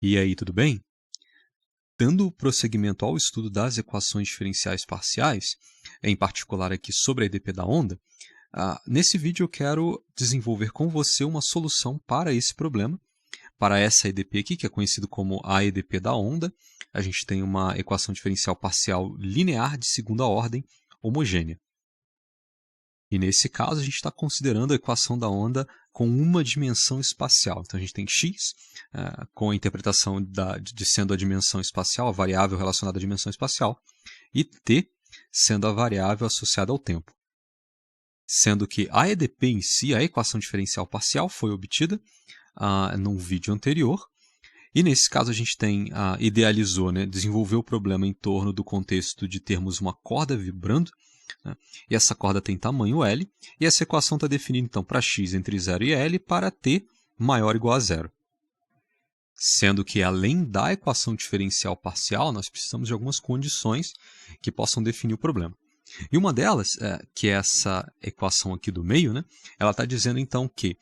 E aí, tudo bem? Dando prosseguimento ao estudo das equações diferenciais parciais, em particular aqui sobre a EDP da onda, nesse vídeo eu quero desenvolver com você uma solução para esse problema, para essa EDP aqui, que é conhecido como a EDP da onda. A gente tem uma equação diferencial parcial linear de segunda ordem homogênea. E nesse caso, a gente está considerando a equação da onda com uma dimensão espacial. Então, a gente tem x, com a interpretação de sendo a dimensão espacial, a variável relacionada à dimensão espacial, e t sendo a variável associada ao tempo. Sendo que a EDP em si, a equação diferencial parcial, foi obtida num vídeo anterior. E nesse caso, a gente idealizou, desenvolveu o problema em torno do contexto de termos uma corda vibrando, e essa corda tem tamanho L, e essa equação está definida então para x entre 0 e L para t maior ou igual a zero. Sendo que além da equação diferencial parcial, nós precisamos de algumas condições que possam definir o problema. E uma delas, que é essa equação aqui do meio, ela está dizendo então que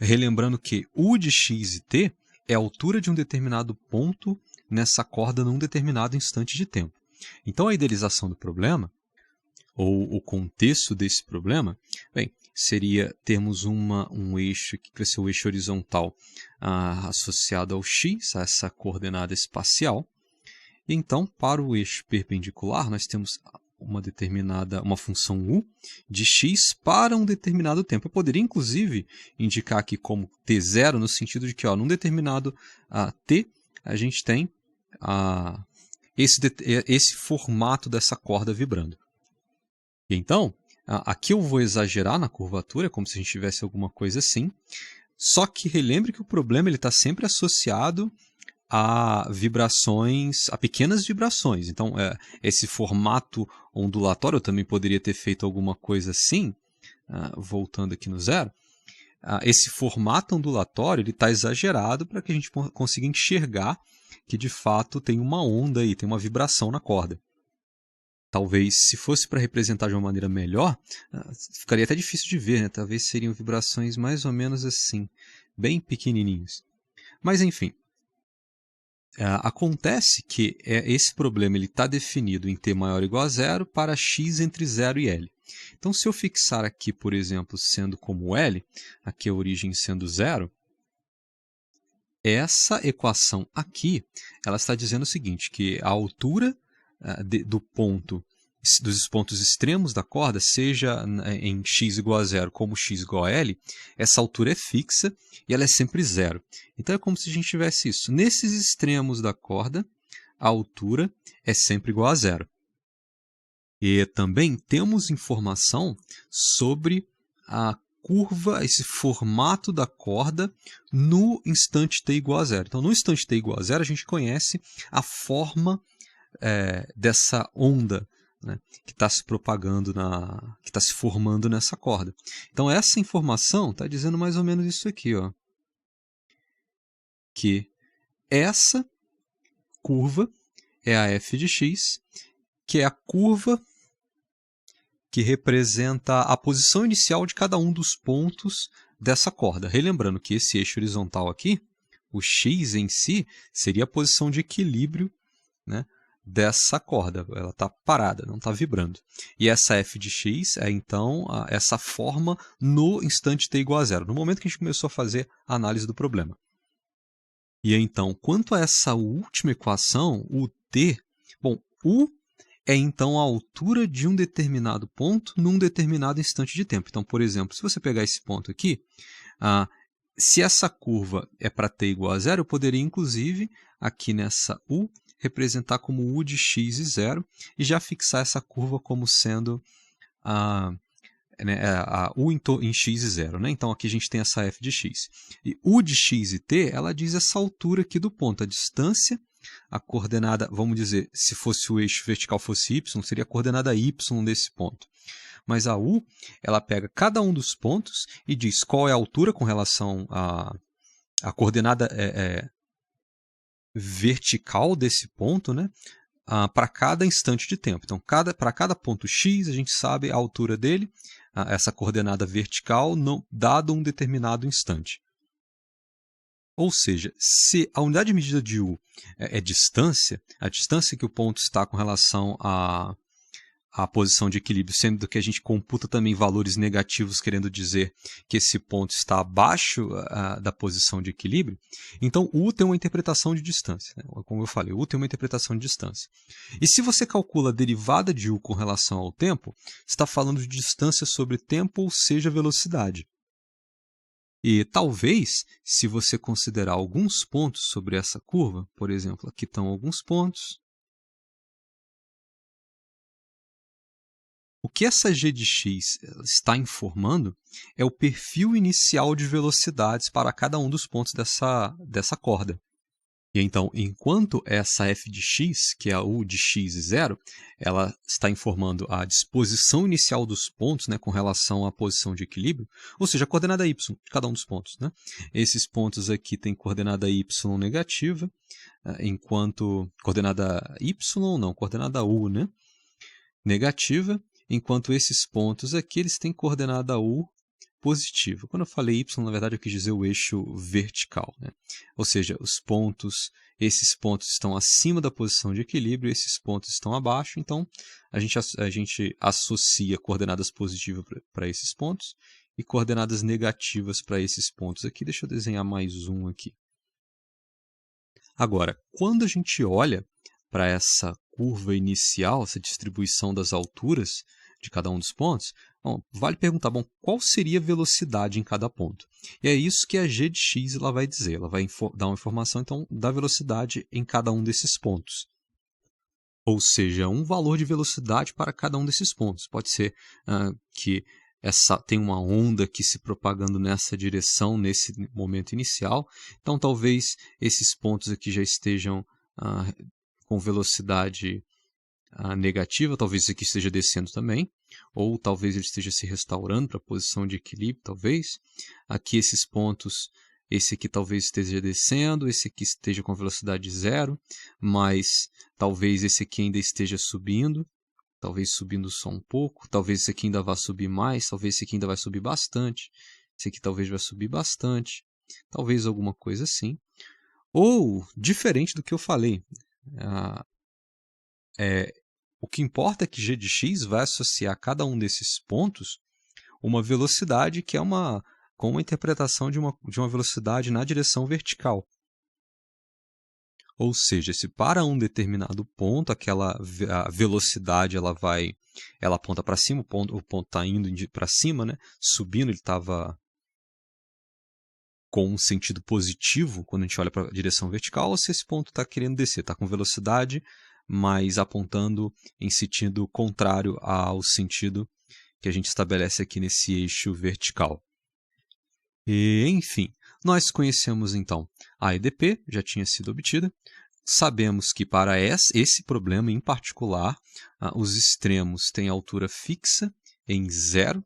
relembrando que u de x e t é a altura de um determinado ponto nessa corda num determinado instante de tempo. Então a idealização do problema, ou o contexto desse problema, seria termos um eixo que vai ser o eixo horizontal associado ao x, a essa coordenada espacial. E então, para o eixo perpendicular, nós temos uma função u de x para um determinado tempo. Eu poderia, inclusive, indicar aqui como t0, no sentido de que, num determinado t, a gente tem esse formato dessa corda vibrando. E então, aqui eu vou exagerar na curvatura, como se a gente tivesse alguma coisa assim, só que relembre que o problema está sempre associado a vibrações, a pequenas vibrações. Então, esse formato ondulatório, eu também poderia ter feito alguma coisa assim, voltando aqui no zero. Esse formato ondulatório está exagerado para que a gente consiga enxergar que, de fato, tem uma onda aí, tem uma vibração na corda. Talvez, se fosse para representar de uma maneira melhor, ficaria até difícil de ver, Talvez seriam vibrações mais ou menos assim, bem pequenininhas. Mas, enfim. Acontece que esse problema está definido em t maior ou igual a zero para x entre 0 e L. Então, se eu fixar aqui, por exemplo, sendo como L, aqui a origem sendo zero, essa equação aqui ela está dizendo o seguinte, que a altura dos pontos extremos da corda, seja em x igual a zero como x igual a L, essa altura é fixa e ela é sempre zero. Então é como se a gente tivesse isso. Nesses extremos da corda, a altura é sempre igual a zero. E também temos informação sobre a curva, esse formato da corda no instante t igual a zero. Então, no instante t igual a zero, a gente conhece a forma dessa onda que está se propagando, que está se formando nessa corda. Então, essa informação está dizendo mais ou menos isso aqui, que essa curva é a f de x, que é a curva que representa a posição inicial de cada um dos pontos dessa corda. Relembrando que esse eixo horizontal aqui, o x em si, seria a posição de equilíbrio dessa corda. Ela está parada, não está vibrando. E essa f de x é, então, essa forma no instante t igual a zero, no momento que a gente começou a fazer a análise do problema. E então, quanto a essa última equação, o t, u é então a altura de um determinado ponto num determinado instante de tempo. Então, por exemplo, se você pegar esse ponto aqui, se essa curva é para t igual a zero, eu poderia, inclusive, aqui nessa u, representar como u de x e zero, e já fixar essa curva como sendo u em x e zero. Então, aqui a gente tem essa f de x. E u de x e t, ela diz essa altura aqui do ponto, a distância, a coordenada, vamos dizer, se fosse o eixo vertical fosse y, seria a coordenada y desse ponto. Mas a u, ela pega cada um dos pontos e diz qual é a altura com relação à coordenada vertical desse ponto, para cada instante de tempo. Então, para cada ponto x, a gente sabe a altura dele, essa coordenada vertical, dado um determinado instante. Ou seja, se a unidade de medida de U é distância, a distância que o ponto está com relação à posição de equilíbrio, sendo que a gente computa também valores negativos, querendo dizer que esse ponto está abaixo da posição de equilíbrio, então U tem uma interpretação de distância, né? Como eu falei, U tem uma interpretação de distância. E se você calcula a derivada de U com relação ao tempo, está falando de distância sobre tempo, ou seja, velocidade. E talvez, se você considerar alguns pontos sobre essa curva, por exemplo, aqui estão alguns pontos. O que essa g de x está informando é o perfil inicial de velocidades para cada um dos pontos dessa corda. E então, enquanto essa f de x, que é a u de x0, ela está informando a disposição inicial dos pontos, né, com relação à posição de equilíbrio, ou seja, a coordenada y de cada um dos pontos, né? Esses pontos aqui têm coordenada y negativa, enquanto coordenada y não, coordenada u, né, negativa, enquanto esses pontos aqui eles têm coordenada u positiva. Quando eu falei y, na verdade eu quis dizer o eixo vertical, né? Ou seja, esses pontos estão acima da posição de equilíbrio, esses pontos estão abaixo, então a gente associa coordenadas positivas para esses pontos e coordenadas negativas para esses pontos aqui. Deixa eu desenhar mais um aqui. Agora, quando a gente olha para essa curva inicial, essa distribuição das alturas de cada um dos pontos, bom, vale perguntar, bom, qual seria a velocidade em cada ponto? E é isso que a g de x ela vai dizer, ela vai dar uma informação então, da velocidade em cada um desses pontos. Ou seja, um valor de velocidade para cada um desses pontos. Pode ser que tem uma onda que se propagando nessa direção, nesse momento inicial. Então, talvez esses pontos aqui já estejam com velocidade negativa, talvez esse aqui esteja descendo também, ou talvez ele esteja se restaurando para a posição de equilíbrio, talvez. Aqui esses pontos, esse aqui talvez esteja descendo, esse aqui esteja com velocidade zero, mas talvez esse aqui ainda esteja subindo, talvez subindo só um pouco, talvez esse aqui ainda vá subir mais, talvez esse aqui ainda vai subir bastante, esse aqui talvez vai subir bastante, talvez alguma coisa assim. Ou, diferente do que eu falei, o que importa é que g de x vai associar a cada um desses pontos uma velocidade que é com uma interpretação de uma velocidade na direção vertical. Ou seja, se para um determinado ponto a velocidade ela aponta para cima, o ponto está indo para cima, né? Subindo, ele estava com um sentido positivo quando a gente olha para a direção vertical, ou se esse ponto está querendo descer, está com velocidade, mas apontando em sentido contrário ao sentido que a gente estabelece aqui nesse eixo vertical. E, enfim, nós conhecemos então a EDP, já tinha sido obtida. Sabemos que para esse problema em particular, os extremos têm altura fixa em 0.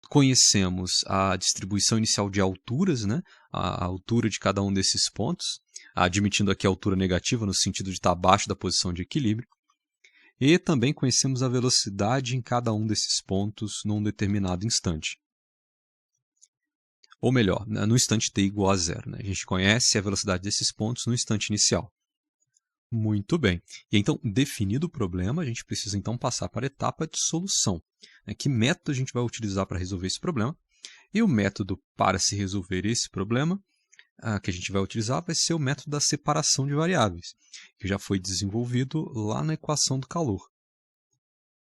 Conhecemos a distribuição inicial de alturas, né? A altura de cada um desses pontos, admitindo aqui a altura negativa no sentido de estar abaixo da posição de equilíbrio. E também conhecemos a velocidade em cada um desses pontos num determinado instante. Ou melhor, no instante t igual a 0. Né? A gente conhece a velocidade desses pontos no instante inicial. Muito bem. E então, definido o problema, a gente precisa então passar para a etapa de solução. Que método a gente vai utilizar para resolver esse problema? E o método para se resolver esse problema que a gente vai utilizar vai ser o método da separação de variáveis, que já foi desenvolvido lá na equação do calor.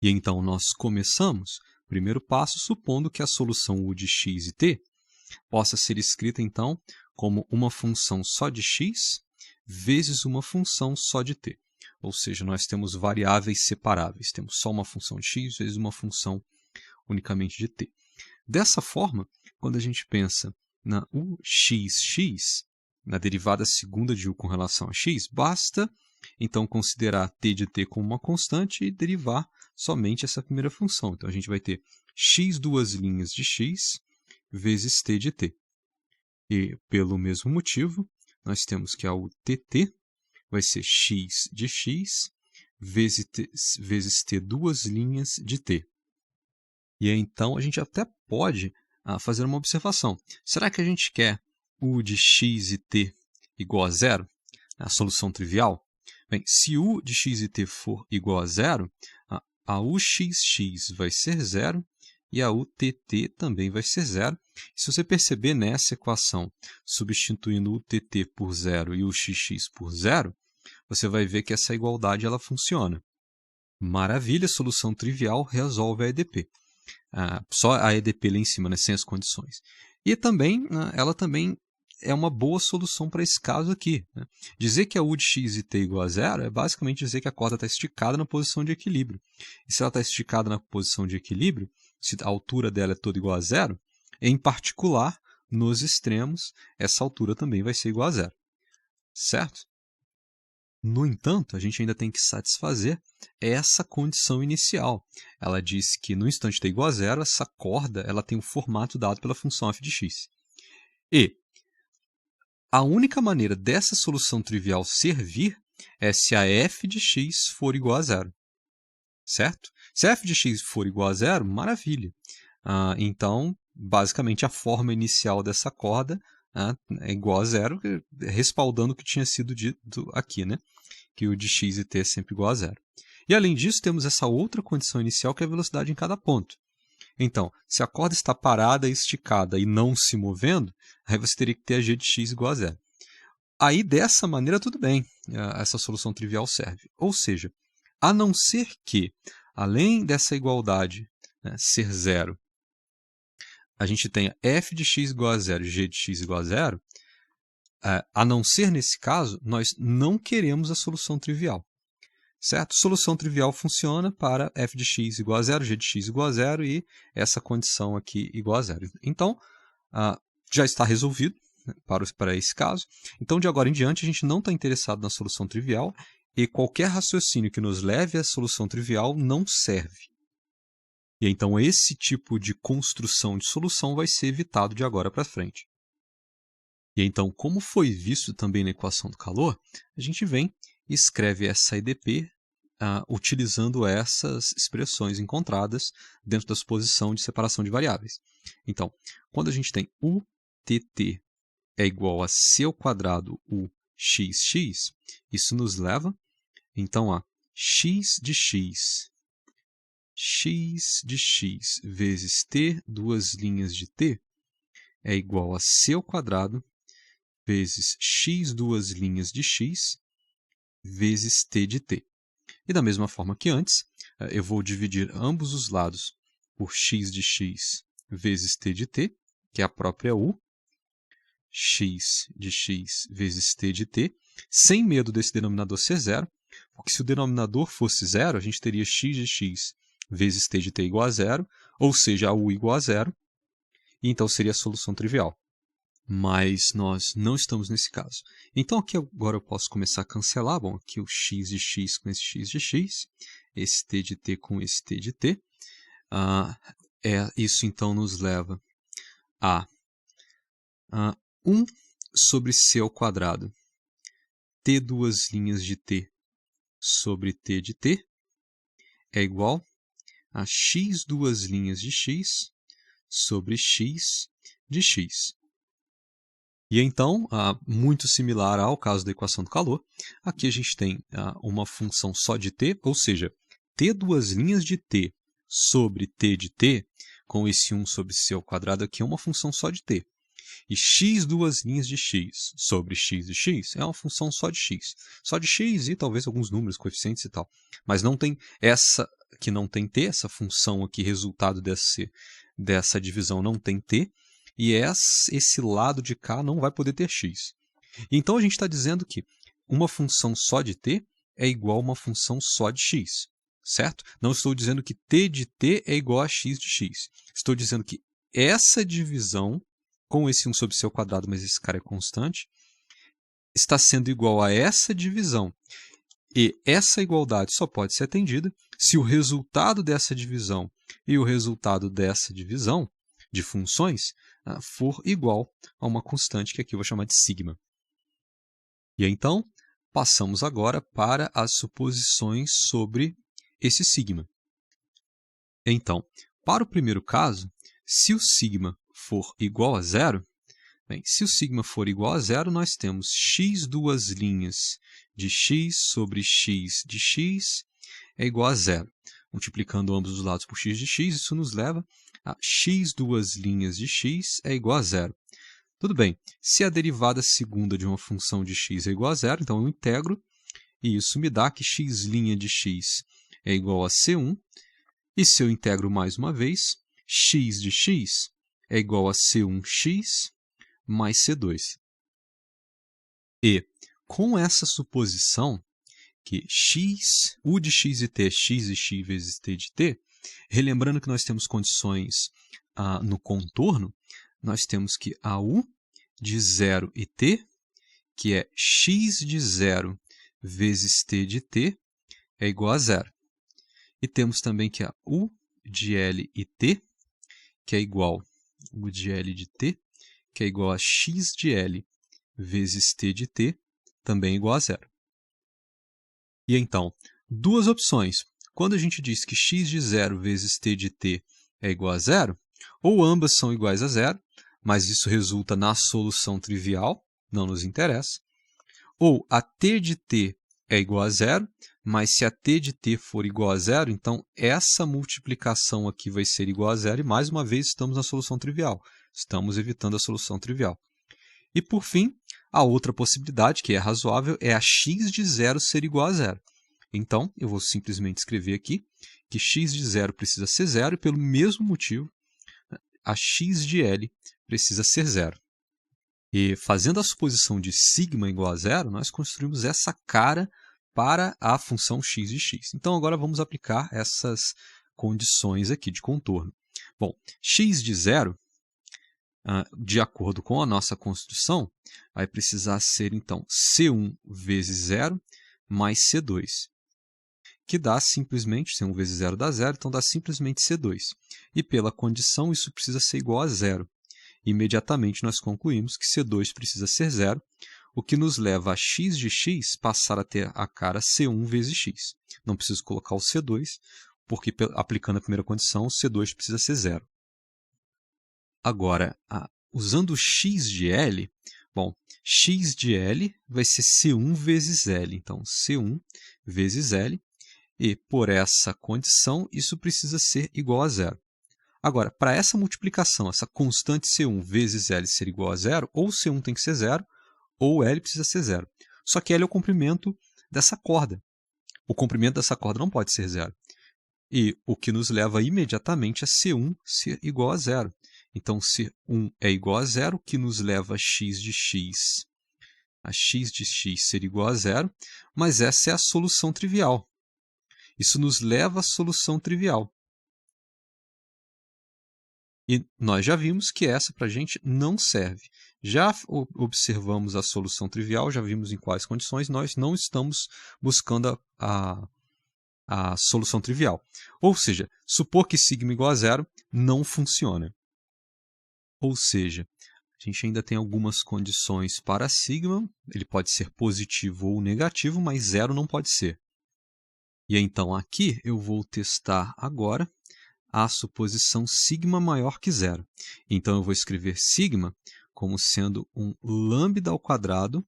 E então nós começamos, primeiro passo, supondo que a solução U de x e t possa ser escrita então como uma função só de x vezes uma função só de t. Ou seja, nós temos variáveis separáveis, temos só uma função de x vezes uma função unicamente de t. Dessa forma, quando a gente pensa na uxx, na derivada segunda de u com relação a x, basta então considerar t de t como uma constante e derivar somente essa primeira função. Então a gente vai ter x duas linhas de x vezes t de t. E pelo mesmo motivo, nós temos que a utt vai ser x de x vezes t duas linhas de t. E aí, então a gente até pode fazer uma observação. Será que a gente quer u de x e t igual a zero, a solução trivial? Bem, se u de x e t for igual a zero, a uxx vai ser zero e a utt também vai ser zero. Se você perceber nessa equação, substituindo o utt por zero e o xx por zero, você vai ver que essa igualdade ela funciona. Maravilha, solução trivial resolve a EDP. Só a EDP lá em cima, né, sem as condições. E também, ela também é uma boa solução para esse caso aqui, né? Dizer que a u de x e t igual a zero é basicamente dizer que a corda está esticada na posição de equilíbrio. E se ela está esticada na posição de equilíbrio, se a altura dela é toda igual a zero, em particular, nos extremos, essa altura também vai ser igual a zero. Certo? No entanto, a gente ainda tem que satisfazer essa condição inicial. Ela diz que no instante t igual a zero, essa corda ela tem o formato dado pela função f de x. E a única maneira dessa solução trivial servir é se a f de x for igual a zero. Certo? Se a f de x for igual a zero, maravilha. Então, basicamente, a forma inicial dessa corda é igual a zero, respaldando o que tinha sido dito aqui, né? Que o de x e t é sempre igual a zero. E, além disso, temos essa outra condição inicial, que é a velocidade em cada ponto. Então, se a corda está parada, esticada e não se movendo, aí você teria que ter a g de x igual a zero. Aí, dessa maneira, tudo bem, essa solução trivial serve. Ou seja, a não ser que, além dessa igualdade, né, ser zero, a gente tenha f de x igual a zero e g de x igual a zero, a não ser nesse caso, nós não queremos a solução trivial. Certo? Solução trivial funciona para f de x igual a zero, g de x igual a zero e essa condição aqui igual a zero. Então, já está resolvido, né, para esse caso. Então, de agora em diante, a gente não está interessado na solução trivial e qualquer raciocínio que nos leve à solução trivial não serve. E então, esse tipo de construção de solução vai ser evitado de agora para frente. E então, como foi visto também na equação do calor, a gente vem e escreve essa EDP utilizando essas expressões encontradas dentro da suposição de separação de variáveis. Então, quando a gente tem utt é igual a c ao quadrado uxx, isso nos leva, então, a x de x vezes t, duas linhas de t, é igual a c ao quadrado vezes x, duas linhas de x, vezes t de t. E da mesma forma que antes, eu vou dividir ambos os lados por x de x vezes t de t, que é a própria u, x de x vezes t de t, sem medo desse denominador ser zero, porque se o denominador fosse zero, a gente teria x de x vezes t de t igual a zero, ou seja, a u igual a zero, e então seria a solução trivial. Mas nós não estamos nesse caso. Então, aqui agora eu posso começar a cancelar. Bom, aqui o x de x com esse x de x, esse t de t com esse t de t. Isso, então, nos leva a 1 sobre c ao quadrado, t duas linhas de t sobre t de t, é igual a x duas linhas de x sobre x de x. E então, muito similar ao caso da equação do calor, aqui a gente tem uma função só de t, ou seja, t duas linhas de t sobre t de t, com esse 1 sobre c ao quadrado aqui, é uma função só de t. E x duas linhas de x sobre x de x é uma função só de x. Só de x e talvez alguns números, coeficientes e tal. Mas não tem essa que não tem t, essa função aqui, resultado dessa divisão não tem t, e esse lado de cá não vai poder ter x. Então, a gente está dizendo que uma função só de t é igual a uma função só de x, certo? Não estou dizendo que t de t é igual a x de x. Estou dizendo que essa divisão, com esse 1 sobre c ao quadrado, mas esse cara é constante, está sendo igual a essa divisão. E essa igualdade só pode ser atendida se o resultado dessa divisão e o resultado dessa divisão de funções for igual a uma constante que aqui eu vou chamar de sigma. E então, passamos agora para as suposições sobre esse sigma. Então, para o primeiro caso, se o sigma for igual a zero, Bem, se o sigma for igual a zero, nós temos x duas linhas de x sobre x de x é igual a zero. Multiplicando ambos os lados por x de x, isso nos leva a x duas linhas de x é igual a zero. Tudo bem, se a derivada segunda de uma função de x é igual a zero, então eu integro, e isso me dá que x' de x é igual a c1, e se eu integro mais uma vez, x de x é igual a c1x mais c2. E, com essa suposição, que u de x e t é x de x vezes t de t, relembrando que nós temos condições no contorno, nós temos que a u de 0 e t, que é x de 0 vezes t de t, é igual a zero. E temos também que a u de L e t, que é igual u de L de t, que é igual a x de L vezes t de t, também é igual a zero. E então, duas opções. Quando a gente diz que x de 0 vezes t de t é igual a zero, ou ambas são iguais a zero, mas isso resulta na solução trivial, não nos interessa, ou a t de t é igual a zero, mas se a t de t for igual a zero, então essa multiplicação aqui vai ser igual a zero, e mais uma vez estamos na solução trivial. Estamos evitando a solução trivial. E por fim, a outra possibilidade, que é razoável, é a x de 0 ser igual a zero. Então, eu vou simplesmente escrever aqui que x de 0 precisa ser zero, e pelo mesmo motivo, a x de L precisa ser zero. E fazendo a suposição de sigma igual a zero, nós construímos essa cara para a função x de x. Então, agora vamos aplicar essas condições aqui de contorno. Bom, x de 0, de acordo com a nossa construção, vai precisar ser, então, C1 vezes 0 mais C2, que dá simplesmente, C1 vezes 0 dá 0, então dá simplesmente C2. E pela condição, isso precisa ser igual a zero. Imediatamente nós concluímos que C2 precisa ser zero, o que nos leva a x de x passar a ter a cara C1 vezes x. Não preciso colocar o C2, porque aplicando a primeira condição, o C2 precisa ser zero. Agora, usando o x de L, bom, x de L vai ser C1 vezes L. Então, C1 vezes L, e por essa condição, isso precisa ser igual a zero. Agora, para essa multiplicação, essa constante C1 vezes L ser igual a zero, ou C1 tem que ser zero, ou L precisa ser zero. Só que L é o comprimento dessa corda. O comprimento dessa corda não pode ser zero. E o que nos leva imediatamente a C1 ser igual a zero. Então, C1 é igual a zero, o que nos leva a x de x ser igual a zero, mas essa é a solução trivial. Isso nos leva à solução trivial. E nós já vimos que essa para a gente não serve. Já observamos a solução trivial, já vimos em quais condições nós não estamos buscando a solução trivial. Ou seja, supor que sigma igual a zero não funciona. Ou seja, a gente ainda tem algumas condições para sigma, ele pode ser positivo ou negativo, mas zero não pode ser. E então aqui eu vou testar agora a suposição sigma maior que zero. Então, eu vou escrever sigma como sendo um lambda ao quadrado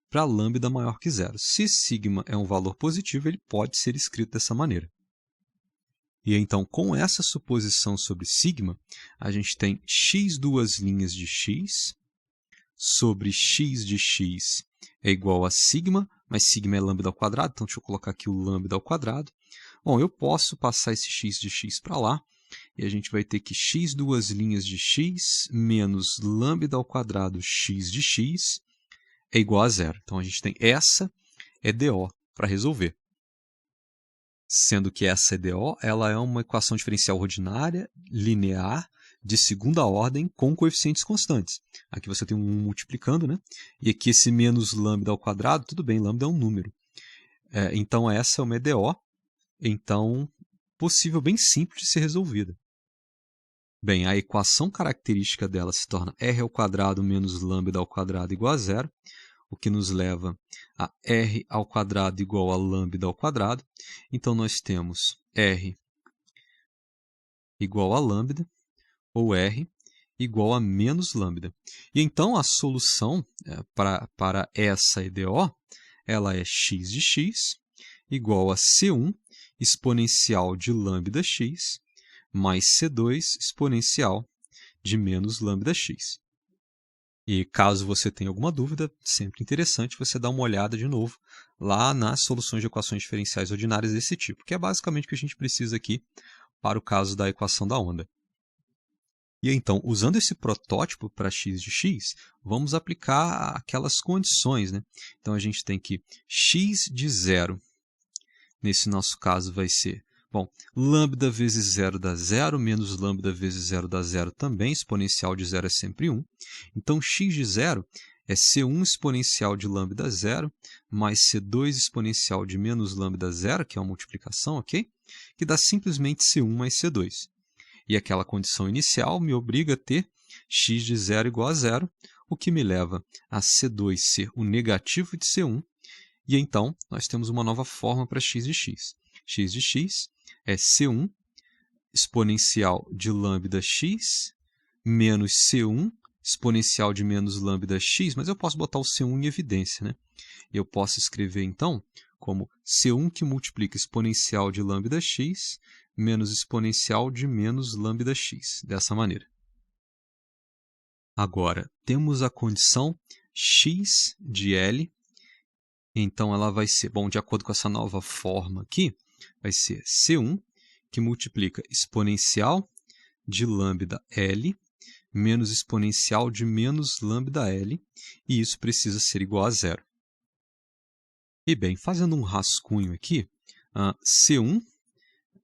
para lambda maior que zero. Se sigma é um valor positivo, ele pode ser escrito dessa maneira. E então, com essa suposição sobre sigma, a gente tem x duas linhas de x sobre x de x é igual a sigma, mas sigma é lambda ao quadrado, então deixa eu colocar aqui o lambda ao quadrado. Bom, eu posso passar esse x de x para lá, e a gente vai ter que x duas linhas de x menos lambda ao quadrado x de x é igual a zero. Então, a gente tem essa EDO para resolver. Sendo que essa EDO ela é uma equação diferencial ordinária, linear, de segunda ordem, com coeficientes constantes. Aqui você tem um multiplicando, né? E aqui esse menos lambda ao quadrado, tudo bem, lambda é um número. Então, essa é uma EDO, então, possível, bem simples de ser resolvida. Bem, a equação característica dela se torna r ao quadrado menos lambda ao quadrado igual a zero, o que nos leva a r ao quadrado igual a lambda ao quadrado. Então, nós temos r igual a lambda, ou r, igual a menos lambda. E então a solução para essa EDO, ela é x de x igual a C1 exponencial de lambda x mais C2 exponencial de menos lambda x. E caso você tenha alguma dúvida, sempre interessante você dar uma olhada de novo lá nas soluções de equações diferenciais ordinárias desse tipo, que é basicamente o que a gente precisa aqui para o caso da equação da onda. E então, usando esse protótipo para x de x, vamos aplicar aquelas condições, né? Então, a gente tem que x de 0, nesse nosso caso vai ser, bom, lambda vezes 0 dá 0, menos lambda vezes 0 dá 0 também, exponencial de 0 é sempre 1. Então, x de 0 é C1 exponencial de lambda 0, mais C2 exponencial de menos lambda 0, que é uma multiplicação, ok? Que dá simplesmente C1 mais C2. E aquela condição inicial me obriga a ter x de 0 igual a 0, o que me leva a C2 ser o negativo de C1. E então, nós temos uma nova forma para x de x. X de x é C1 exponencial de lambda x menos C1 exponencial de menos lambda x, mas eu posso botar o C1 em evidência, né? Eu posso escrever, então, como C1 que multiplica exponencial de lambda x menos exponencial de menos lambda x, dessa maneira. Agora, temos a condição x de L, então ela vai ser, bom, de acordo com essa nova forma aqui, vai ser C1 que multiplica exponencial de lambda L menos exponencial de menos lambda L, e isso precisa ser igual a 0. E bem, fazendo um rascunho aqui, C1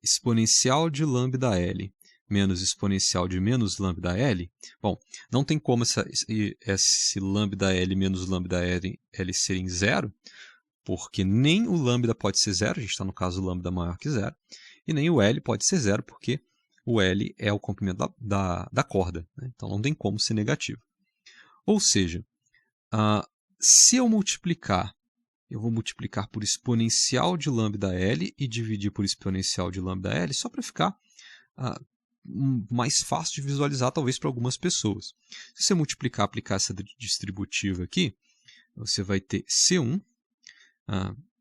exponencial de lambda L menos exponencial de menos lambda L, bom, não tem como esse lambda L menos lambda L serem zero, porque nem o lambda pode ser zero, a gente está no caso lambda maior que zero, e nem o L pode ser zero, porque o L é o comprimento da corda, né? Então não tem como ser negativo. Ou seja, se eu multiplicar, eu vou multiplicar por exponencial de lambda L e dividir por exponencial de lambda L, só para ficar mais fácil de visualizar, talvez, para algumas pessoas. Se você multiplicar, aplicar essa distributiva aqui, você vai ter C1,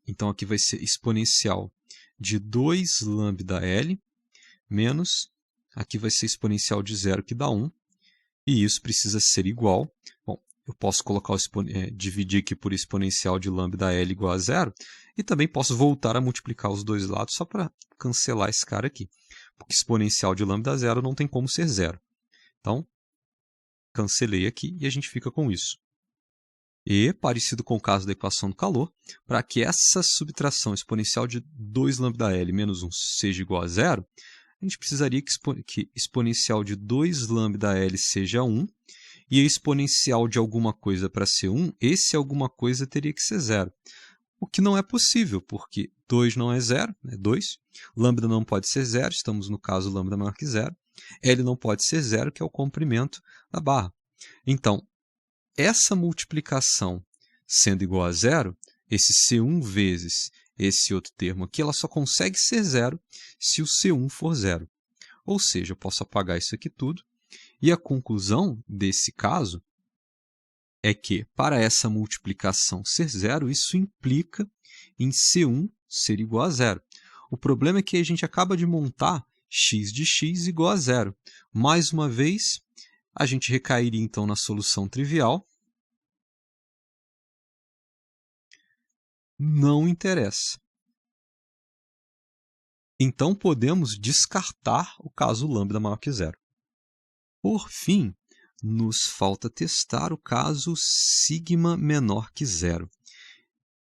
então aqui vai ser exponencial de 2 lambda L, menos, aqui vai ser exponencial de 0, que dá 1, e isso precisa ser igual. Bom, eu posso colocar dividir aqui por exponencial de lambda L igual a 0, e também posso voltar a multiplicar os dois lados só para cancelar esse cara aqui. Porque exponencial de lambda 0 não tem como ser 0. Então, cancelei aqui e a gente fica com isso. E, parecido com o caso da equação do calor, para que essa subtração exponencial de 2 lambda L menos 1 seja igual a 0, a gente precisaria que exponencial de 2 lambda L seja 1, e a exponencial de alguma coisa para ser 1, esse alguma coisa teria que ser 0. O que não é possível, porque 2 não é 0, é 2. Lambda não pode ser 0, estamos no caso lambda maior que 0. L não pode ser 0, que é o comprimento da barra. Então, essa multiplicação sendo igual a 0, esse C1 vezes esse outro termo aqui, ela só consegue ser 0 se o C1 for 0. Ou seja, eu posso apagar isso aqui tudo, e a conclusão desse caso é que, para essa multiplicação ser 0, isso implica em C1 ser igual a 0. O problema é que a gente acaba de montar x de x igual a 0. Mais uma vez, a gente recairia então na solução trivial. Não interessa. Então, podemos descartar o caso lambda maior que 0. Por fim, nos falta testar o caso sigma menor que 0.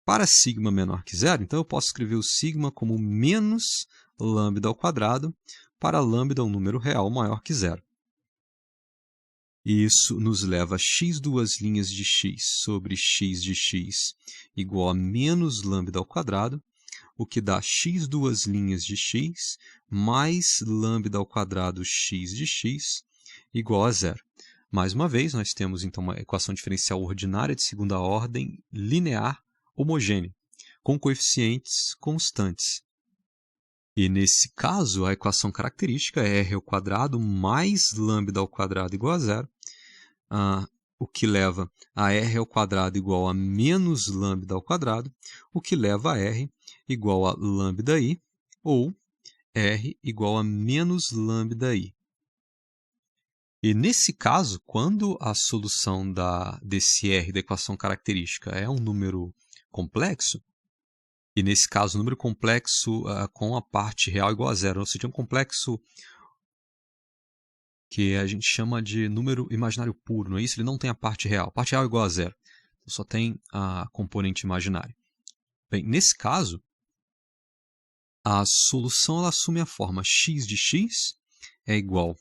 Para sigma menor que 0, então eu posso escrever o sigma como menos lambda ao quadrado para lambda, um número real maior que 0. Isso nos leva a x duas linhas de x sobre x de x igual a menos lambda ao quadrado, o que dá x duas linhas de x mais lambda ao quadrado x de x igual a 0. Mais uma vez, nós temos então uma equação diferencial ordinária de segunda ordem linear homogênea, com coeficientes constantes. E nesse caso, a equação característica é r² mais λ² igual a zero, o que leva a r² igual a menos λ², o que leva a r igual a λi, ou r igual a menos λi. E nesse caso, quando a solução desse r da equação característica é um número complexo, e nesse caso o número complexo com a parte real igual a zero, ou seja, um complexo que a gente chama de número imaginário puro, não é isso? Ele não tem a parte real. A parte real é igual a zero, então só tem a componente imaginária. Bem, nesse caso, a solução ela assume a forma x de x é igual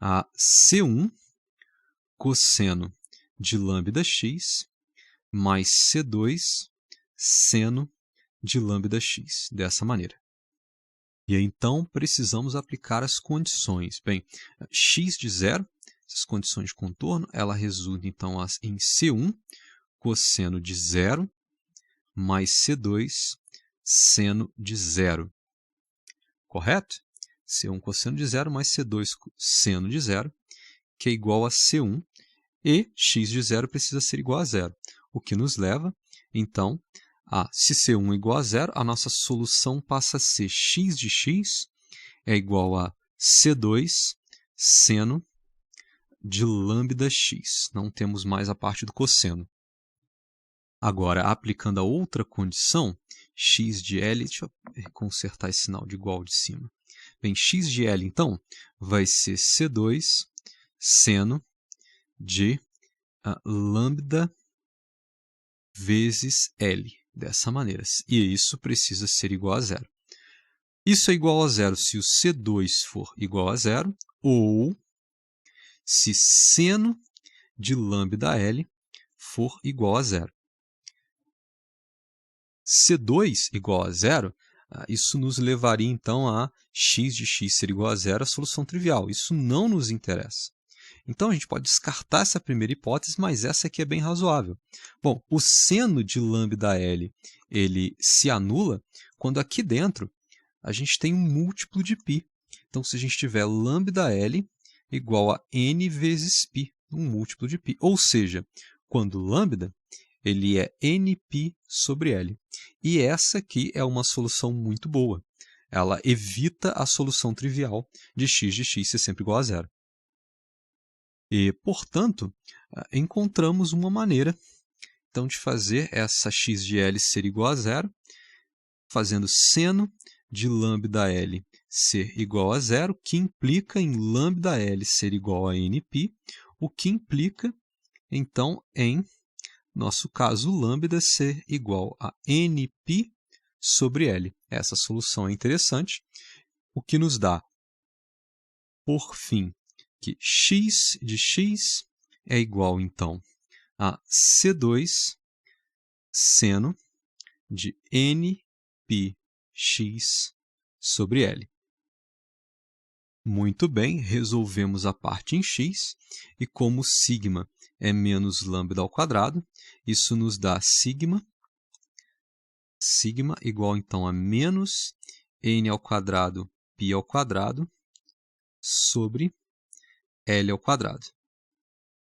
a C1 cosseno de λx mais C2 seno de λx, dessa maneira. E aí, então, precisamos aplicar as condições. Bem, x de zero, essas condições de contorno, ela resulta, então, em C1 cosseno de zero mais C2 seno de zero. Correto? C1 cosseno de zero mais C2 seno de zero, que é igual a C1, e x de zero precisa ser igual a zero, o que nos leva, então, se C1 é igual a zero, a nossa solução passa a ser x de x é igual a C2 seno de λx. Não temos mais a parte do cosseno. Agora, aplicando a outra condição, x de L, deixa eu consertar esse sinal de igual de cima. Bem, x de L, então, vai ser C2 seno de lambda vezes L, dessa maneira. E isso precisa ser igual a zero. Isso é igual a zero se o C2 for igual a zero, ou se seno de lambda L for igual a zero. C2 igual a zero, isso nos levaria então a x de x ser igual a zero, a solução trivial. Isso não nos interessa. Então, a gente pode descartar essa primeira hipótese, mas essa aqui é bem razoável. Bom, o seno de lambda L ele se anula quando aqui dentro a gente tem um múltiplo de π. Então, se a gente tiver lambda L igual a n vezes π, um múltiplo de π. Ou seja, quando lambda ele é nπ sobre L. E essa aqui é uma solução muito boa. Ela evita a solução trivial de x ser sempre igual a zero. E, portanto, encontramos uma maneira então, de fazer essa x de L ser igual a zero, fazendo seno de lambda L ser igual a zero, que implica em lambda L ser igual a nπ, o que implica, então, em nosso caso, lambda ser igual a nπ sobre L. Essa solução é interessante, o que nos dá, por fim, que x de x é igual, então, a C2 seno de nπx sobre L. Muito bem, resolvemos a parte em x, e como sigma é menos lambda ao quadrado, isso nos dá sigma igual então a menos n ao quadrado π ao quadrado sobre L ao quadrado.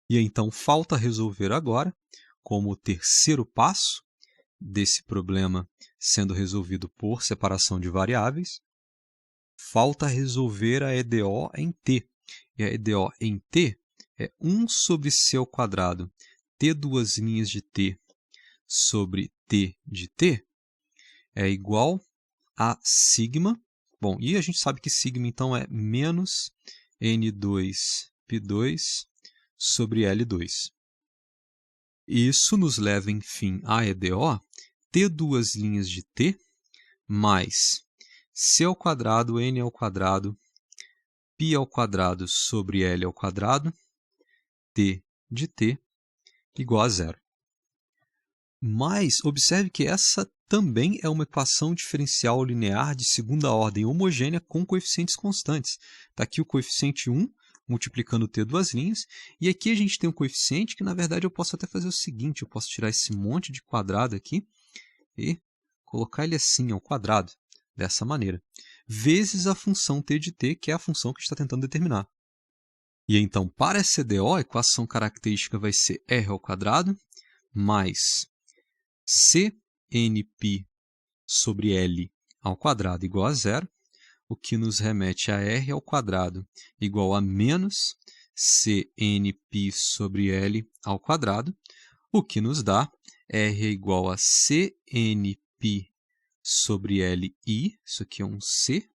E então falta resolver agora, como o terceiro passo desse problema sendo resolvido por separação de variáveis, falta resolver a EDO em t. E a EDO em t é 1 sobre c ao quadrado, t duas linhas de t sobre t de t, é igual a sigma. Bom, e a gente sabe que sigma, então, é menos n2π2 sobre L2. Isso nos leva, enfim, a EDO, t duas linhas de t, mais c ao quadrado, n ao quadrado, π ao quadrado sobre L ao quadrado, t de t, igual a zero. Mas observe que essa também é uma equação diferencial linear de segunda ordem homogênea com coeficientes constantes. Está aqui o coeficiente 1, multiplicando t duas linhas, e aqui a gente tem um coeficiente que, na verdade, eu posso até fazer o seguinte, eu posso tirar esse monte de quadrado aqui e colocar ele assim, ao quadrado, dessa maneira, vezes a função t de t, que é a função que a gente está tentando determinar. E então, para essa EDO, a equação característica vai ser r² mais cnπ sobre L ao quadrado igual a zero, o que nos remete a r² igual a menos cnπ sobre L ao quadrado, o que nos dá r igual a cnπ sobre Li, isso aqui é um C,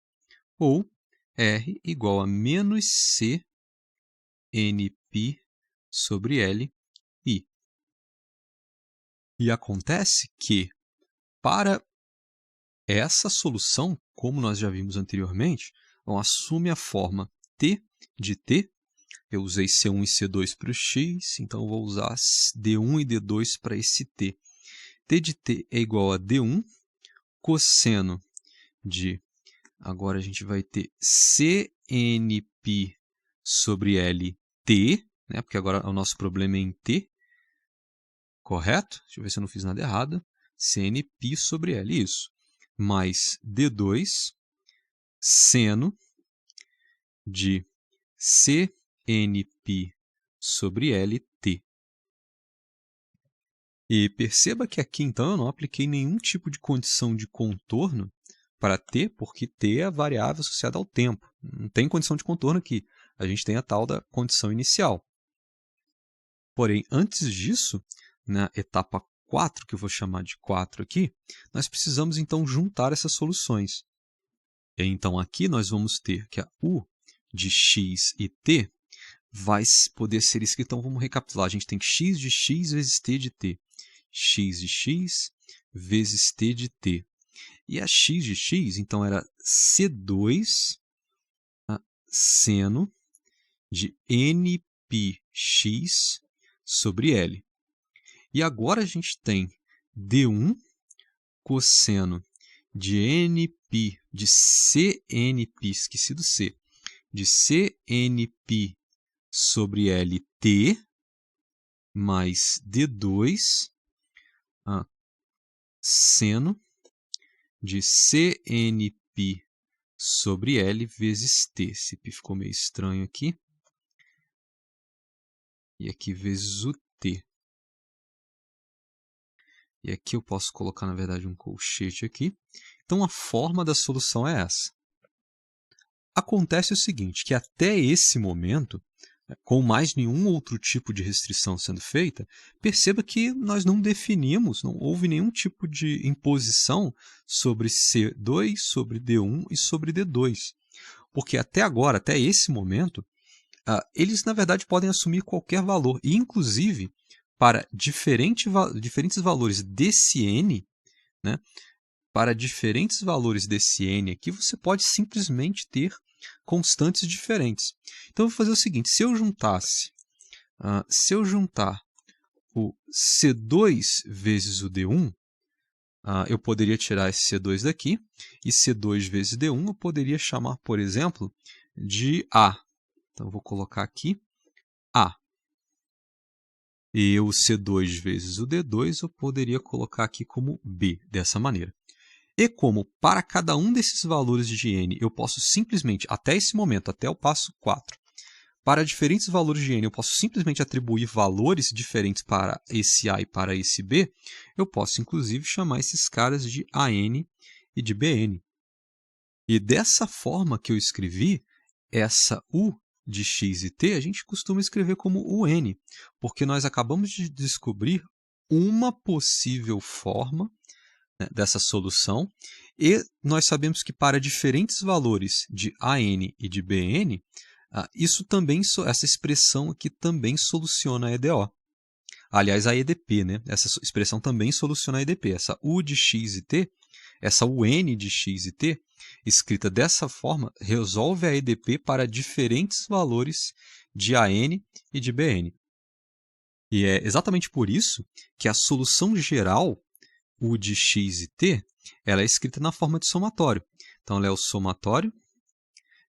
ou r igual a menos cnπ sobre Li. E acontece que, para essa solução, como nós já vimos anteriormente, assume a forma t de t. Eu usei C1 e C2 para o x, então eu vou usar D1 e D2 para esse t. T de t é igual a D1 cosseno de... Agora a gente vai ter cnπ sobre Lt, né? Porque agora o nosso problema é em t. Correto? Deixa eu ver se eu não fiz nada errado. cnπ sobre L, isso. Mais D2 seno de cnπ sobre Lt. E perceba que aqui, então, eu não apliquei nenhum tipo de condição de contorno para t, porque t é a variável associada ao tempo. Não tem condição de contorno aqui. A gente tem a tal da condição inicial. Porém, antes disso, na etapa 4, que eu vou chamar de 4 aqui, nós precisamos, então, juntar essas soluções. E, então, aqui nós vamos ter que a u de x e t vai poder ser escrito. Então, vamos recapitular. A gente tem x de x vezes t de t. X de x vezes t de t. E a x de x, então, era C2 seno de nπx sobre L. E agora a gente tem D1 cosseno de nπ, de cnπ, esqueci do C, de cnπ sobre Lt, mais D2 seno de cnπ sobre L vezes t. Esse π ficou meio estranho aqui. E aqui vezes o t. E aqui eu posso colocar, na verdade, um colchete aqui. Então, a forma da solução é essa. Acontece o seguinte, que até esse momento, com mais nenhum outro tipo de restrição sendo feita, perceba que nós não definimos, não houve nenhum tipo de imposição sobre C2, sobre D1 e sobre D2. Porque até agora, até esse momento, eles, na verdade, podem assumir qualquer valor. E, inclusive, para diferentes valores desse n, né, para diferentes valores desse n aqui, você pode simplesmente ter constantes diferentes. Então, eu vou fazer o seguinte, se eu juntar o C2 vezes o D1, eu poderia tirar esse C2 daqui, e C2 vezes D1 eu poderia chamar, por exemplo, de A. Então, eu vou colocar aqui A. E o C2 vezes o D2 eu poderia colocar aqui como B, dessa maneira. E como para cada um desses valores de n eu posso simplesmente, até esse momento, até o passo 4, para diferentes valores de n eu posso simplesmente atribuir valores diferentes para esse A e para esse B, eu posso inclusive chamar esses caras de AN e de BN. E dessa forma que eu escrevi, essa U de x e t, a gente costuma escrever como UN, porque nós acabamos de descobrir uma possível forma, né, dessa solução, e nós sabemos que para diferentes valores de AN e de BN, essa expressão aqui também soluciona a EDO. Aliás, a EDP, né? Essa expressão também soluciona a EDP. Essa U de x e t, essa UN de x e t, escrita dessa forma, resolve a EDP para diferentes valores de AN e de BN. E é exatamente por isso que a solução geral, U de x e t, ela é escrita na forma de somatório. Então, ela é o somatório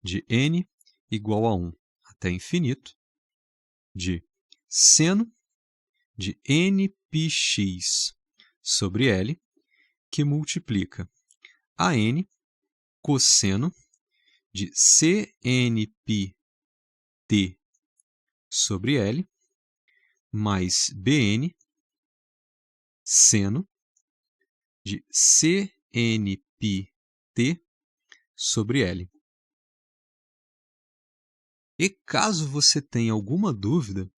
de n igual a 1 até infinito de seno de nπx sobre L, que multiplica a n cosseno de CNπT sobre L mais BN seno de CNπT sobre L. E caso você tenha alguma dúvida,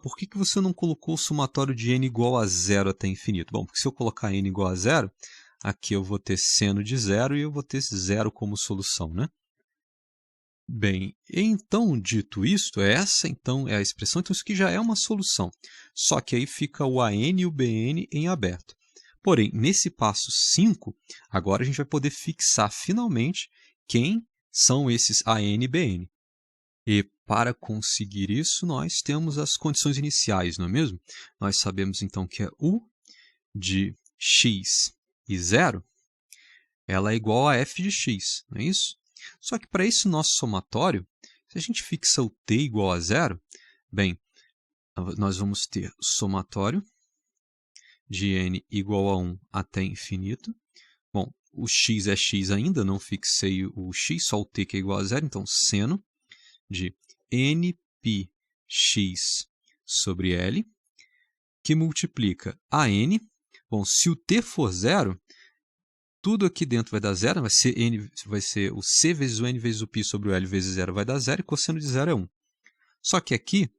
por que você não colocou o somatório de n igual a zero até infinito? Bom, porque se eu colocar n igual a zero, aqui eu vou ter seno de zero e eu vou ter zero como solução, né? Bem, então, dito isto, essa então é a expressão, então isso aqui já é uma solução. Só que aí fica o AN e o BN em aberto. Porém, nesse passo 5, agora a gente vai poder fixar finalmente quem são esses AN e BN. E para conseguir isso, nós temos as condições iniciais, não é mesmo? Nós sabemos então que é U de x e 0, ela é igual a f de x, não é isso? Só que para esse nosso somatório, se a gente fixa o t igual a 0, bem, nós vamos ter somatório de n igual a 1 até infinito. Bom, o x é x ainda, não fixei o x, só o t que é igual a 0, então seno de nπx sobre L, que multiplica a n. Bom, se o t for 0, tudo aqui dentro vai dar zero, vai ser o c vezes o n vezes o π sobre o L vezes 0 vai dar 0, e cosseno de 0 é 1. Só que aqui,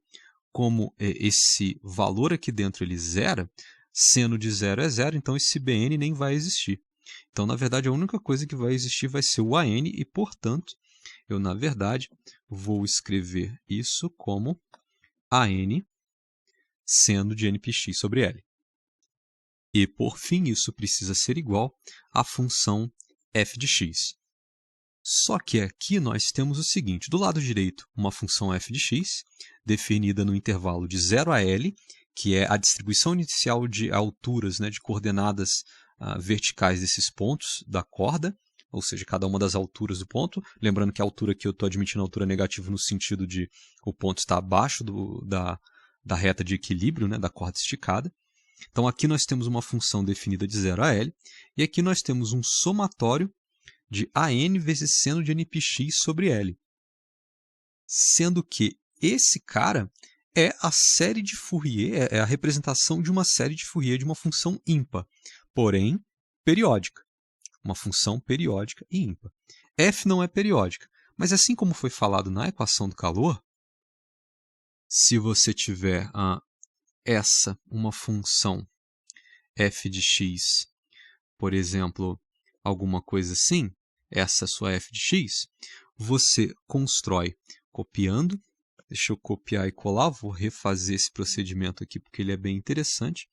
como esse valor aqui dentro ele zera, seno de 0 é 0, então esse bn nem vai existir. Então, na verdade, a única coisa que vai existir vai ser o an, e, portanto, eu, na verdade, vou escrever isso como an seno de npx sobre L. E, por fim, isso precisa ser igual à função f de x. Só que aqui nós temos o seguinte, do lado direito, uma função f de x, definida no intervalo de 0 a L, que é a distribuição inicial de alturas, né, de coordenadas verticais desses pontos da corda, ou seja, cada uma das alturas do ponto. Lembrando que a altura aqui eu estou admitindo a altura negativa no sentido de o ponto está abaixo da reta de equilíbrio, né, da corda esticada. Então, aqui nós temos uma função definida de 0 a L, e aqui nós temos um somatório de AN vezes seno de npx sobre L. Sendo que esse cara é a série de Fourier, é a representação de uma série de Fourier de uma função ímpar, porém periódica. Uma função periódica e ímpar. F não é periódica, mas assim como foi falado na equação do calor, se você tiver uma função f de x, por exemplo, alguma coisa assim, essa sua f de x, você constrói copiando. Deixa eu copiar e colar, vou refazer esse procedimento aqui porque ele é bem interessante.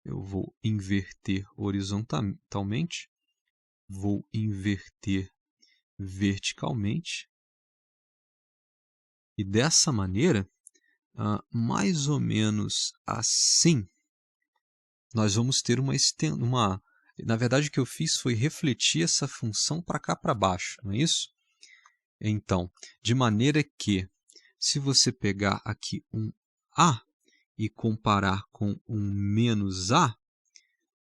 Eu vou inverter horizontalmente, vou inverter verticalmente, e dessa maneira, mais ou menos assim, nós vamos ter na verdade, o que eu fiz foi refletir essa função para cá para baixo, não é isso? Então, de maneira que, se você pegar aqui um A e comparar com um menos A,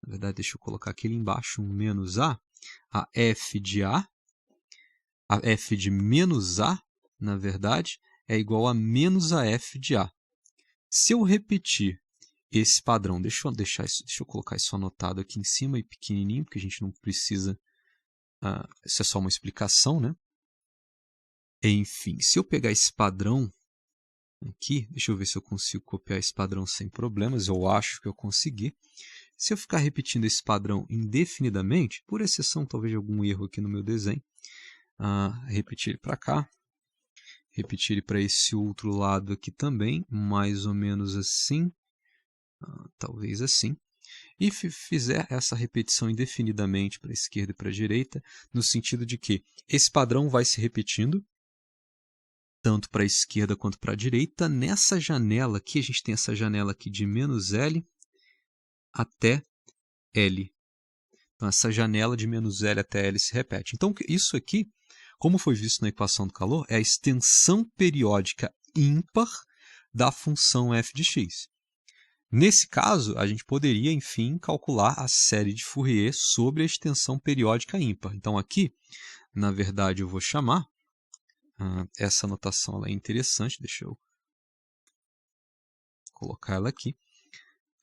na verdade, deixa eu colocar aqui embaixo um menos A f de A, a f de menos A, na verdade, é igual a menos a f de A. Se eu repetir esse padrão, deixa eu colocar isso anotado aqui em cima e pequenininho, porque a gente não precisa, isso é só uma explicação, né? Enfim, se eu pegar esse padrão aqui, deixa eu ver se eu consigo copiar esse padrão sem problemas, eu acho que eu consegui. Se eu ficar repetindo esse padrão indefinidamente, por exceção talvez de algum erro aqui no meu desenho, repetir ele para cá, repetir ele para esse outro lado aqui também, mais ou menos assim, talvez assim, e fizer essa repetição indefinidamente para a esquerda e para a direita, no sentido de que esse padrão vai se repetindo, tanto para a esquerda quanto para a direita. Nessa janela aqui, a gente tem essa janela aqui de menos L até L. Então, essa janela de menos L até L se repete. Então, isso aqui, como foi visto na equação do calor, é a extensão periódica ímpar da função f de x. Nesse caso, a gente poderia, enfim, calcular a série de Fourier sobre a extensão periódica ímpar. Então, aqui, na verdade, eu vou chamar, essa notação ela é interessante, deixa eu colocar ela aqui.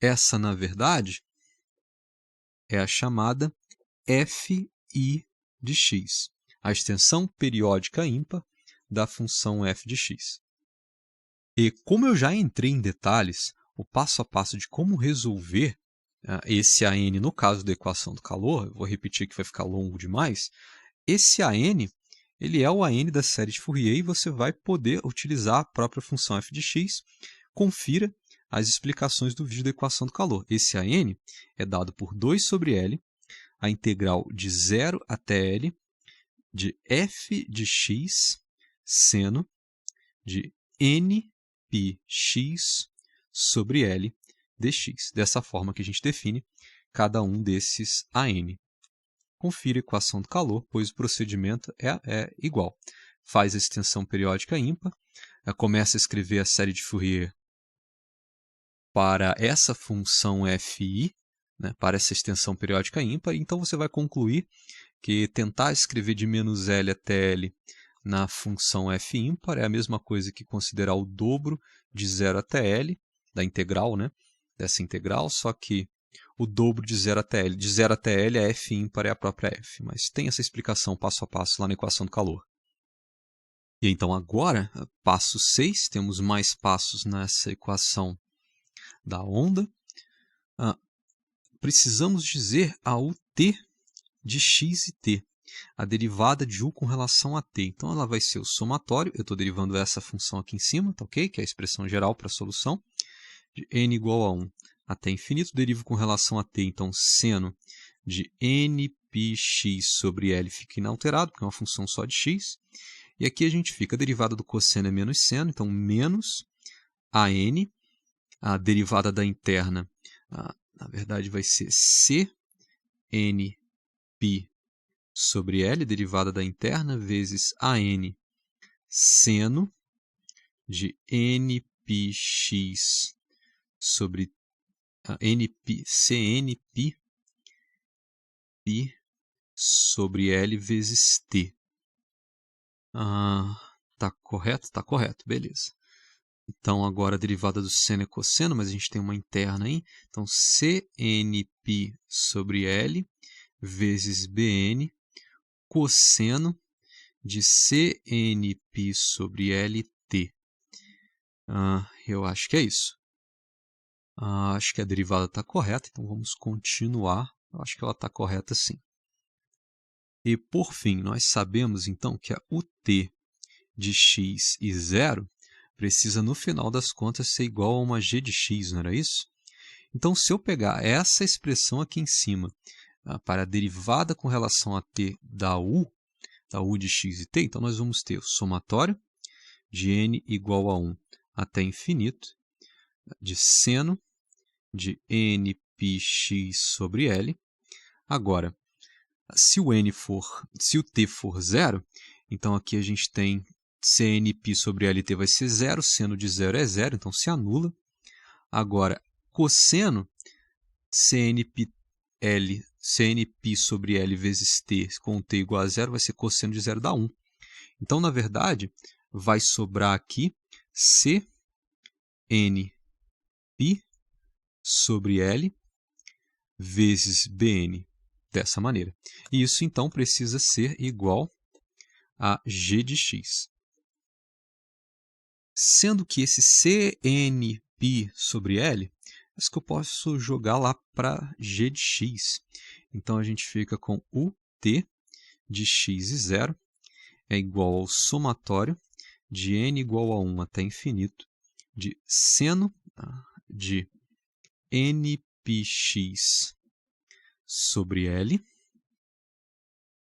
Essa, na verdade, é a chamada fi de x, a extensão periódica ímpar da função f de x. E como eu já entrei em detalhes, o passo a passo de como resolver esse AN no caso da equação do calor, eu vou repetir que vai ficar longo demais, esse AN ele é o AN da série de Fourier e você vai poder utilizar a própria função f de x. Confira as explicações do vídeo da equação do calor. Esse AN é dado por 2 sobre L, a integral de 0 até L, de f de x seno de nπx sobre L dx. Dessa forma que a gente define cada um desses AN. Confira a equação do calor, pois o procedimento é igual. Faz a extensão periódica ímpar, começa a escrever a série de Fourier para essa função fi, né, para essa extensão periódica ímpar, então você vai concluir que tentar escrever de menos L até L na função f ímpar é a mesma coisa que considerar o dobro de 0 até L, da integral, né, dessa integral, só que o dobro de 0 até L. De 0 até L, a f ímpar é a própria f, mas tem essa explicação passo a passo lá na equação do calor. E então agora, passo 6, temos mais passos nessa equação da onda. Precisamos dizer a ut de x e t, a derivada de u com relação a t. Então ela vai ser o somatório, eu estou derivando essa função aqui em cima, tá ok? Que é a expressão geral para a solução, de n igual a 1 até infinito, derivo com relação a t, então seno de nπx sobre L fica inalterado, porque é uma função só de x. E aqui a gente fica, a derivada do cosseno é menos seno, então menos AN, a derivada da interna, na verdade vai ser CNπ sobre L, derivada da interna, vezes AN seno de nπx sobre CNπ sobre L vezes T. Tá correto? Tá correto, beleza. Então, agora a derivada do seno é cosseno, mas a gente tem uma interna aí. Então, CNπ sobre L vezes BN cosseno de CNπ sobre LT. Eu acho que é isso. Acho que a derivada está correta, então vamos continuar. Eu acho que ela está correta sim. E, por fim, nós sabemos, então, que a ut de x e 0 precisa, no final das contas, ser igual a uma g de x, não era isso? Então, se eu pegar essa expressão aqui em cima para a derivada com relação a t da u de x e t, então nós vamos ter o somatório de n igual a 1 até infinito, de seno de nπx sobre L. Agora, se o t for 0, então aqui a gente tem CNπ sobre LT vai ser 0, seno de 0 é 0, então se anula. Agora, cosseno CNπ sobre L vezes T com T igual a 0 vai ser cosseno de 0 dá 1. Então, na verdade, vai sobrar aqui CNπ sobre L vezes BN, dessa maneira. E isso, então, precisa ser igual a g de x. Sendo que esse CNπ sobre L, isso que eu posso jogar lá para g de x. Então, a gente fica com ut de x e 0 é igual ao somatório de n igual a 1 até infinito de seno de nπx sobre L.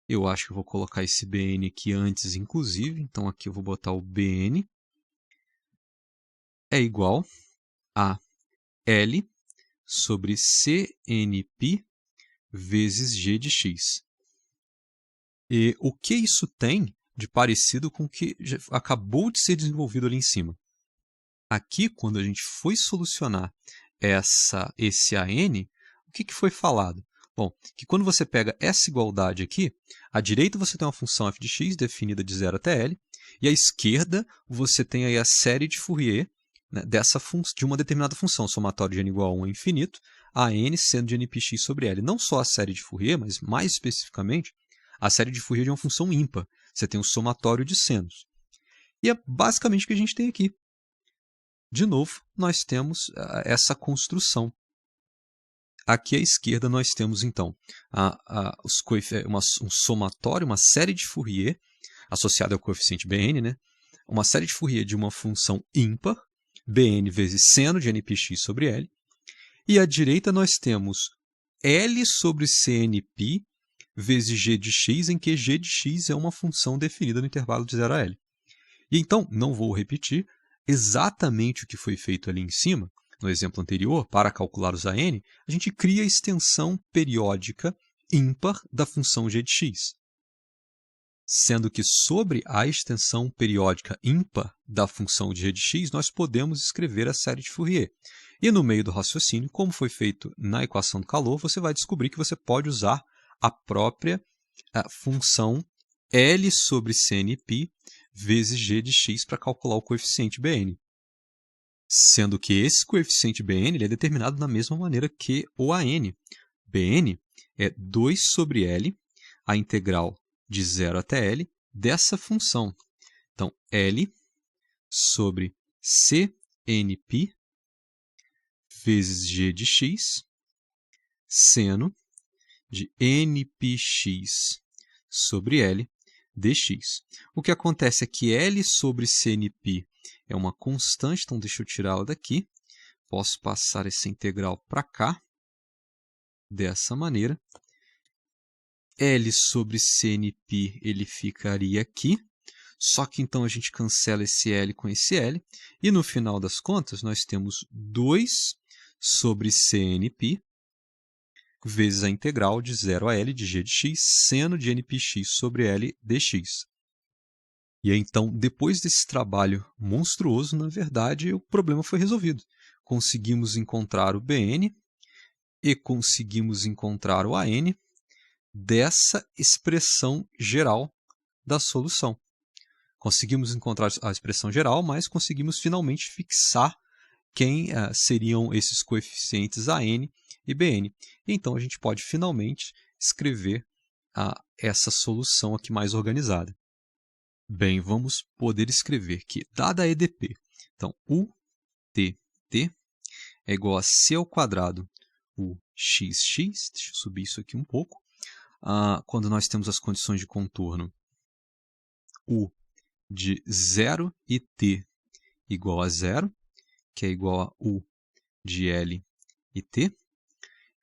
Eu acho que eu vou colocar esse BN aqui antes, inclusive. Então, aqui eu vou botar o BN. É igual a L sobre CNπ vezes g de x. E o que isso tem de parecido com o que acabou de ser desenvolvido ali em cima? Aqui, quando a gente foi solucionar esse AN, o que foi falado? Bom, que quando você pega essa igualdade aqui, à direita você tem uma função f de x definida de 0 até L, e à esquerda você tem aí a série de Fourier, né, de uma determinada função, somatório de n igual a 1 a infinito, a n seno de npx sobre L. Não só a série de Fourier, mas mais especificamente, a série de Fourier de uma função ímpar. Você tem o somatório de senos. E é basicamente o que a gente tem aqui. De novo, nós temos essa construção. Aqui à esquerda nós temos, então, um somatório, uma série de Fourier, associada ao coeficiente Bn, né? Uma série de Fourier de uma função ímpar, Bn vezes seno de npx sobre L. E à direita nós temos L sobre Cnπ vezes g de x, em que g de x é uma função definida no intervalo de 0 a L. E então, não vou repetir exatamente o que foi feito ali em cima, no exemplo anterior, para calcular os AN, a gente cria a extensão periódica ímpar da função g de x. Sendo que sobre a extensão periódica ímpar da função de g de x, nós podemos escrever a série de Fourier. E no meio do raciocínio, como foi feito na equação do calor, você vai descobrir que você pode usar a própria função L sobre Cnπ vezes g de x para calcular o coeficiente Bn. Sendo que esse coeficiente Bn ele é determinado da mesma maneira que o AN. Bn é 2 sobre L, a integral de 0 até L, dessa função. Então, L sobre Cnπ vezes g de x, seno de npx sobre L dx. O que acontece é que L sobre Cnπ é uma constante, então deixa eu tirá-la daqui. Posso passar essa integral para cá, dessa maneira. L sobre Cnπ ele ficaria aqui, só que então a gente cancela esse L com esse L, e no final das contas nós temos 2 sobre Cnπ vezes a integral de 0 a L de g de x, seno de npx sobre L dx. E aí, então, depois desse trabalho monstruoso, na verdade, o problema foi resolvido. Conseguimos encontrar o Bn e conseguimos encontrar o An dessa expressão geral da solução. Conseguimos encontrar a expressão geral, mas conseguimos finalmente fixar quem seriam esses coeficientes AN e Bn. Então, a gente pode finalmente escrever essa solução aqui mais organizada. Bem, vamos poder escrever que, dada a EDP, então, UTT é igual a C ao quadrado UXX, deixa eu subir isso aqui um pouco, quando nós temos as condições de contorno U de 0 e T igual a 0, que é igual a U de L e T.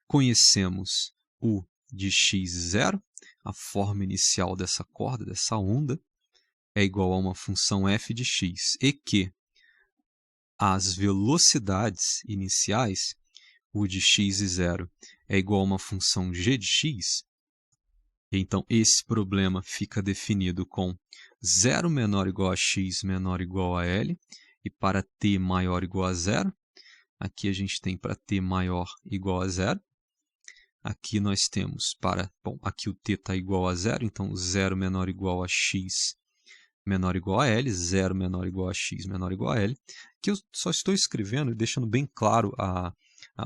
Conhecemos U de x0, a forma inicial dessa corda, dessa onda, é igual a uma função f de x, e que as velocidades iniciais, U de x e 0, é igual a uma função g de x. Então, esse problema fica definido com 0 menor ou igual a x menor ou igual a L, e para t maior ou igual a 0, aqui a gente tem para t maior igual a 0. Aqui nós temos aqui o t está igual a 0, então 0 menor ou igual a x menor ou igual a L, 0 menor ou igual a x menor ou igual a L. Aqui eu só estou escrevendo e deixando bem claro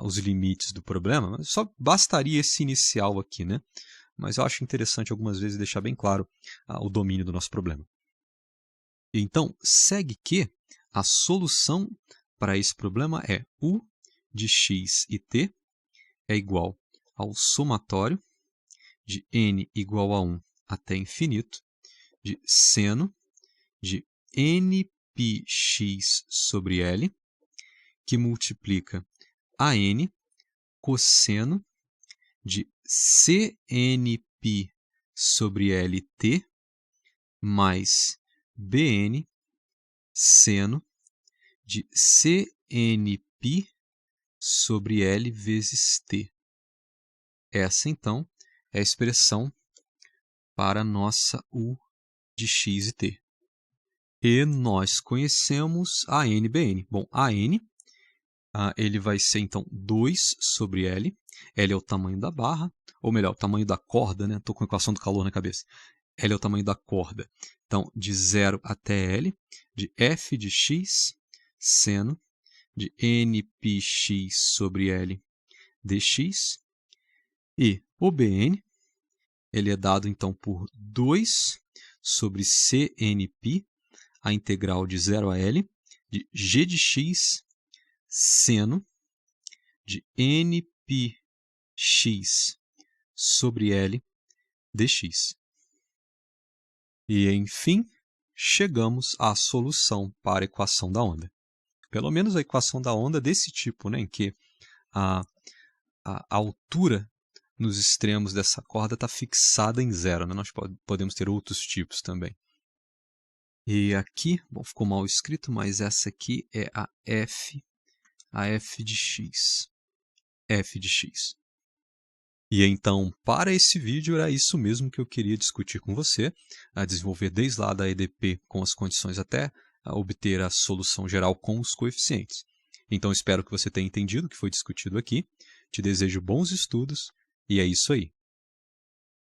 os limites do problema, mas só bastaria esse inicial aqui, né? Mas eu acho interessante algumas vezes deixar bem claro o domínio do nosso problema. Então, segue que a solução para esse problema é U de x e t é igual ao somatório de n igual a 1 até infinito de seno de npx sobre L, que multiplica a n cosseno de Cnp sobre Lt mais Bn seno de Cnp sobre L vezes T. Essa, então, é a expressão para a nossa U de x e t. E nós conhecemos a n e Bn. Bom, a n ele vai ser, então, 2 sobre L. L é o tamanho da barra, ou melhor, o tamanho da corda, né? Estou com a equação do calor na cabeça. L é o tamanho da corda. Então, de 0 até L, de f de x seno de nπx sobre L dx. E o Bn, ele é dado, então, por 2 sobre cnπ, a integral de 0 a L, de g de x seno de nπx sobre L dx. E, enfim, chegamos à solução para a equação da onda. Pelo menos a equação da onda desse tipo, né, em que a altura nos extremos dessa corda está fixada em 0. Né? Nós podemos ter outros tipos também. E aqui, bom, ficou mal escrito, mas essa aqui é a f de x. F de x. E então, para esse vídeo, era isso mesmo que eu queria discutir com você, a desenvolver desde lá da EDP com as condições até a obter a solução geral com os coeficientes. Então, espero que você tenha entendido o que foi discutido aqui. Te desejo bons estudos e é isso aí.